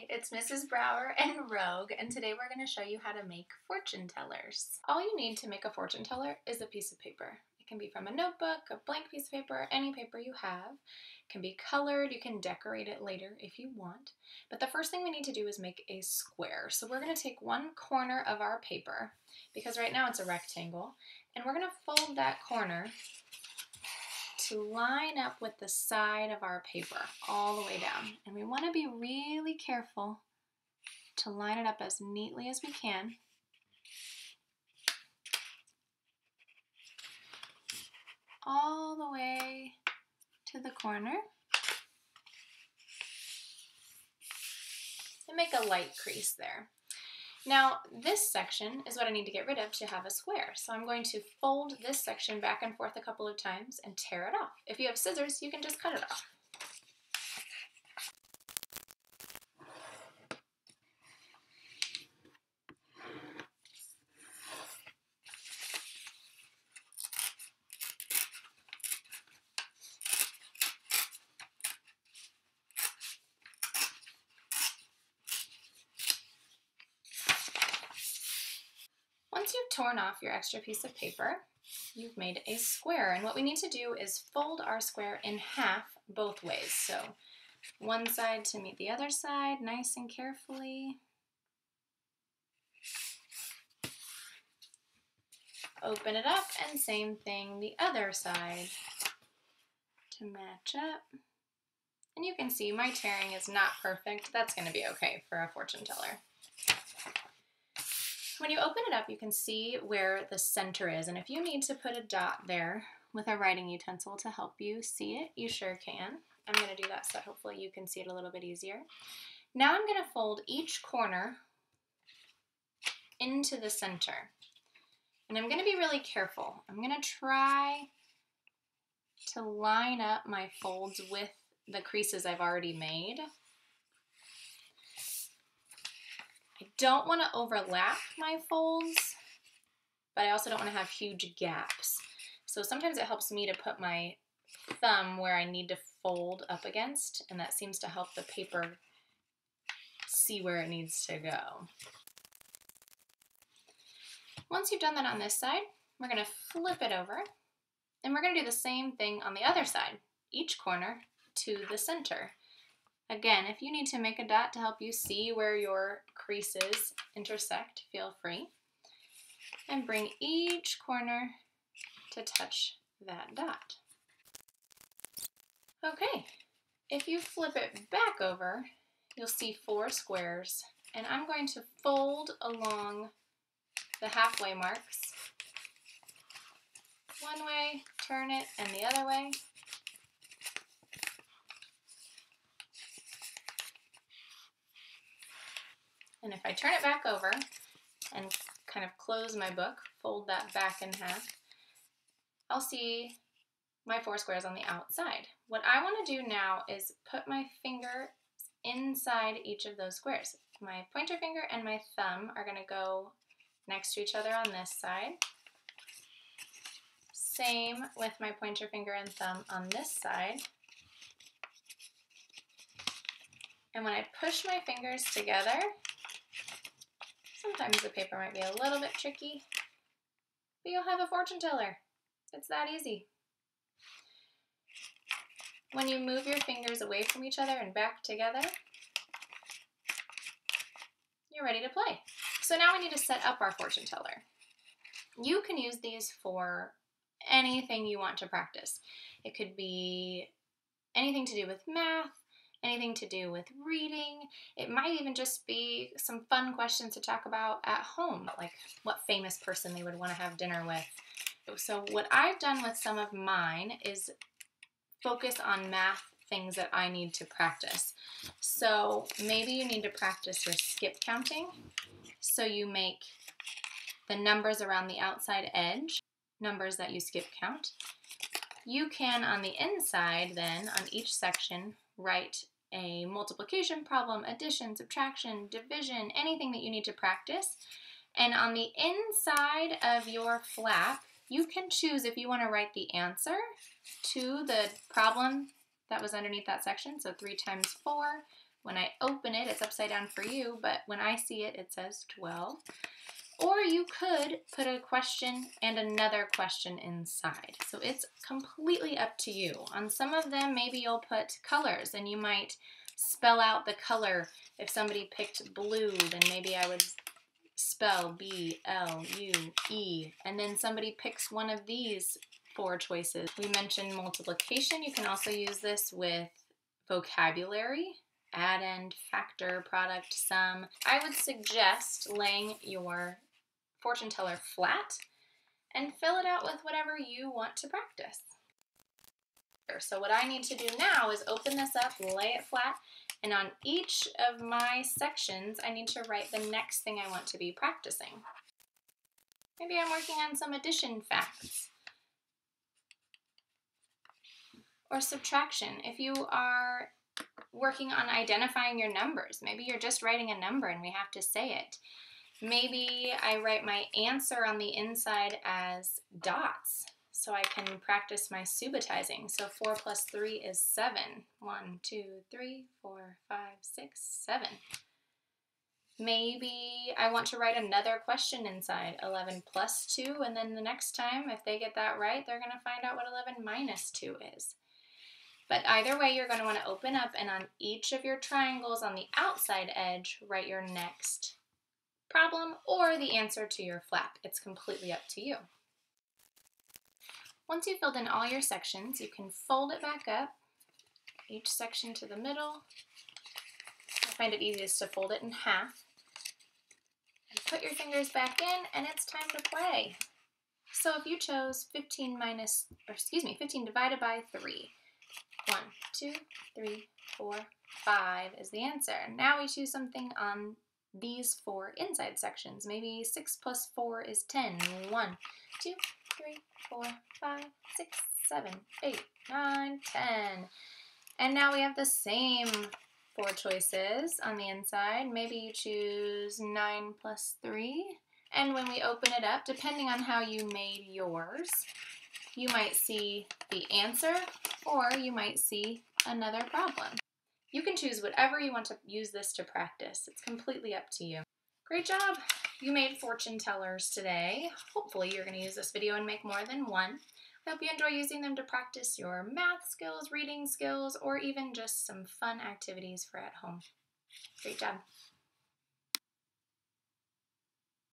it's Mrs. Brower and Rogue, and today we're going to show you how to make fortune tellers. All you need to make a fortune teller is a piece of paper. It can be from a notebook, a blank piece of paper, any paper you have. It can be colored, you can decorate it later if you want. But the first thing we need to do is make a square. So we're going to take one corner of our paper, because right now it's a rectangle, and we're going to fold that corner to line up with the side of our paper all the way down. And we want to be really careful to line it up as neatly as we can. All the way to the corner. And make a light crease there. Now, this section is what I need to get rid of to have a square. So I'm going to fold this section back and forth a couple of times and tear it off. If you have scissors, you can just cut it off. Once you've torn off your extra piece of paper, you've made a square. And what we need to do is fold our square in half both ways. So one side to meet the other side, nice and carefully. Open it up, and same thing the other side to match up. And you can see my tearing is not perfect. That's going to be okay for a fortune teller. When you open it up, you can see where the center is, and if you need to put a dot there with a writing utensil to help you see it, you sure can. I'm going to do that so hopefully you can see it a little bit easier. Now I'm going to fold each corner into the center, and I'm going to be really careful. I'm going to try to line up my folds with the creases I've already made. I don't want to overlap my folds, but I also don't want to have huge gaps. So sometimes it helps me to put my thumb where I need to fold up against, and that seems to help the paper see where it needs to go. Once you've done that on this side, we're going to flip it over, and we're going to do the same thing on the other side, each corner to the center. Again, if you need to make a dot to help you see where your creases intersect, feel free. And bring each corner to touch that dot. Okay, if you flip it back over, you'll see 4 squares, and I'm going to fold along the halfway marks. One way, turn it, and the other way. And if I turn it back over and kind of close my book, fold that back in half, I'll see my 4 squares on the outside. What I want to do now is put my finger inside each of those squares. My pointer finger and my thumb are going to go next to each other on this side. Same with my pointer finger and thumb on this side. And when I push my fingers together, sometimes the paper might be a little bit tricky, but you'll have a fortune teller. It's that easy. When you move your fingers away from each other and back together, you're ready to play. So now we need to set up our fortune teller. You can use these for anything you want to practice. It could be anything to do with math, anything to do with reading. It might even just be some fun questions to talk about at home, like what famous person they would want to have dinner with. So what I've done with some of mine is focus on math things that I need to practice. So maybe you need to practice your skip counting. So you make the numbers around the outside edge, numbers that you skip count. You can, on the inside then, on each section, write a multiplication problem, addition, subtraction, division, anything that you need to practice. And on the inside of your flap, you can choose if you want to write the answer to the problem that was underneath that section. So 3 times 4 When I open it, it's upside down for you, but when I see it, it says 12. Or you could put a question and another question inside. So it's completely up to you. On some of them, maybe you'll put colors and you might spell out the color. If somebody picked blue, then maybe I would spell B-L-U-E. And then somebody picks one of these 4 choices. We mentioned multiplication. You can also use this with vocabulary, addend, factor, product, sum. I would suggest laying your fortune teller flat and fill it out with whatever you want to practice. So what I need to do now is open this up, lay it flat, and on each of my sections I need to write the next thing I want to be practicing. Maybe I'm working on some addition facts or subtraction. If you are working on identifying your numbers, maybe you're just writing a number and we have to say it. Maybe I write my answer on the inside as dots so I can practice my subitizing. So 4 plus 3 is 7. 1, 2, 3, 4, 5, 6, 7. Maybe I want to write another question inside, 11 plus 2, and then the next time, if they get that right, they're going to find out what 11 minus 2 is. But either way, you're going to want to open up, and on each of your triangles on the outside edge, write your next problem or the answer to your flap. It's completely up to you. Once you've filled in all your sections, you can fold it back up, each section to the middle. I find it easiest to fold it in half. And put your fingers back in, and it's time to play. So if you chose 15 divided by 3, 1, 2, 3, 4, 5 is the answer. Now we choose something on these 4 inside sections. Maybe 6 plus 4 is 10. 1, 2, 3, 4, 5, 6, 7, 8, 9, 10. And now we have the same 4 choices on the inside. Maybe you choose 9 plus 3. And when we open it up, depending on how you made yours, you might see the answer or you might see another problem. You can choose whatever you want to use this to practice. It's completely up to you. Great job! You made fortune tellers today. Hopefully you're going to use this video and make more than one. I hope you enjoy using them to practice your math skills, reading skills, or even just some fun activities for at home. Great job!